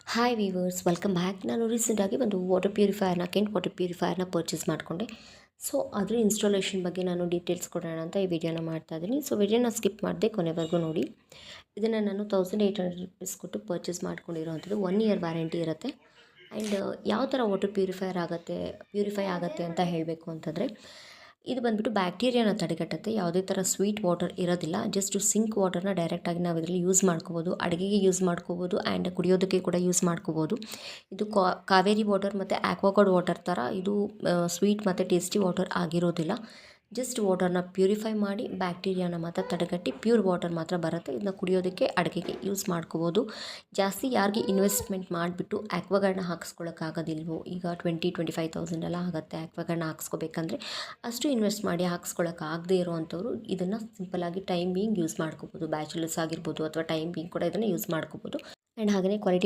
Hi viewers, welcome back. ನಾನು ರೀಸೆಂಟಾಗಿ ಒಂದು ಕೆಂಟ್ ವಾಟರ್ ಪ್ಯೂರಿಫೈಯರ್ನ ಪರ್ಚೇಸ್ ಮಾಡಿಕೊಂಡೆ. ಸೊ ಅದ್ರ ಇನ್ಸ್ಟಾಲೇಷನ್ ಬಗ್ಗೆ ನಾನು ಡೀಟೇಲ್ಸ್ ಕೊಡೋಣ ಅಂತ ಈ ವಿಡಿಯೋನ ಮಾಡ್ತಾ ಇದ್ದೀನಿ. ಸೊ ವಿಡಿಯೋನ ಸ್ಕಿಪ್ ಮಾಡದೆ ಕೊನೆವರೆಗೂ ನೋಡಿ. ಇದನ್ನು ನಾನು ₹1800 ಕೊಟ್ಟು ಪರ್ಚೇಸ್ ಮಾಡ್ಕೊಂಡಿರೋವಂಥದ್ದು. 1 ಇಯರ್ ವ್ಯಾರಂಟಿ ಇರುತ್ತೆ. ಆ್ಯಂಡ್ ಯಾವ ಥರ ವಾಟರ್ ಪ್ಯೂರಿಫೈ ಆಗುತ್ತೆ ಅಂತ ಹೇಳಬೇಕು ಅಂತಂದರೆ, ಇದು ಬಂದುಬಿಟ್ಟು ಬ್ಯಾಕ್ಟೀರಿಯಾನ ತಡೆಗಟ್ಟುತ್ತೆ. ಯಾವುದೇ ಥರ ಸ್ವೀಟ್ ವಾಟರ್ ಇರೋದಿಲ್ಲ. ಜಸ್ಟ್ ಸಿಂಕ್ ವಾಟರ್ನ ಡೈರೆಕ್ಟಾಗಿ ನಾವು ಇದರಲ್ಲಿ ಯೂಸ್ ಮಾಡ್ಕೋಬೋದು. ಅಡುಗೆಗೆ ಯೂಸ್ ಮಾಡ್ಕೋಬೋದು ಆ್ಯಂಡ್ ಕುಡಿಯೋದಕ್ಕೆ ಕೂಡ ಯೂಸ್ ಮಾಡ್ಕೋಬೋದು. ಇದು ಕಾವೇರಿ ವಾಟರ್ ಮತ್ತು ಆಕ್ವಾಗಾರ್ಡ್ ವಾಟರ್ ಥರ ಇದು ಸ್ವೀಟ್ ಮತ್ತು ಟೇಸ್ಟಿ ವಾಟರ್ ಆಗಿರೋದಿಲ್ಲ. ಜಸ್ಟ್ ವಾಟರ್ನ ಪ್ಯೂರಿಫೈ ಮಾಡಿ ಬ್ಯಾಕ್ಟೀರಿಯಾನ ಮಾತ್ರ ತಡೆಗಟ್ಟಿ ಪ್ಯೂರ್ ವಾಟರ್ ಮಾತ್ರ ಬರುತ್ತೆ. ಇದನ್ನ ಕುಡಿಯೋದಕ್ಕೆ, ಅಡುಗೆಗೆ ಯೂಸ್ ಮಾಡ್ಕೋಬೋದು. ಜಾಸ್ತಿ ಯಾರಿಗೆ ಇನ್ವೆಸ್ಟ್ಮೆಂಟ್ ಮಾಡಿಬಿಟ್ಟು ಆಕ್ವಾಗಾರ್ಡ್ನ ಹಾಕ್ಸ್ಕೊಳ್ಳೋಕ್ಕಾಗೋದಿಲ್ವೋ, ಈಗ 20-25,000 ಎಲ್ಲ ಆಗುತ್ತೆ ಆಕ್ವಾಗಾರ್ಡ್ನ ಹಾಕ್ಸ್ಕೋಬೇಕಂದ್ರೆ, ಅಷ್ಟು ಇನ್ವೆಸ್ಟ್ ಮಾಡಿ ಹಾಕ್ಸ್ಕೊಳ್ಳೋಕ್ಕಾಗದೇ ಇರೋವಂಥವ್ರು ಇದನ್ನು ಸಿಂಪಲ್ಲಾಗಿ ಟೈಮ್ ಬೀಯಿಂಗ್ ಯೂಸ್ ಮಾಡ್ಕೋಬೋದು. ಬ್ಯಾಚುಲರ್ಸ್ ಆಗಿರ್ಬೋದು ಅಥವಾ ಟೈಮ್ ಬೀಯಿಂಗ್ ಕೂಡ ಇದನ್ನು ಯೂಸ್ ಮಾಡ್ಕೋಬೋದು. ಆ್ಯಂಡ್ ಹಾಗೆಯೇ ಕ್ವಾಲಿಟಿ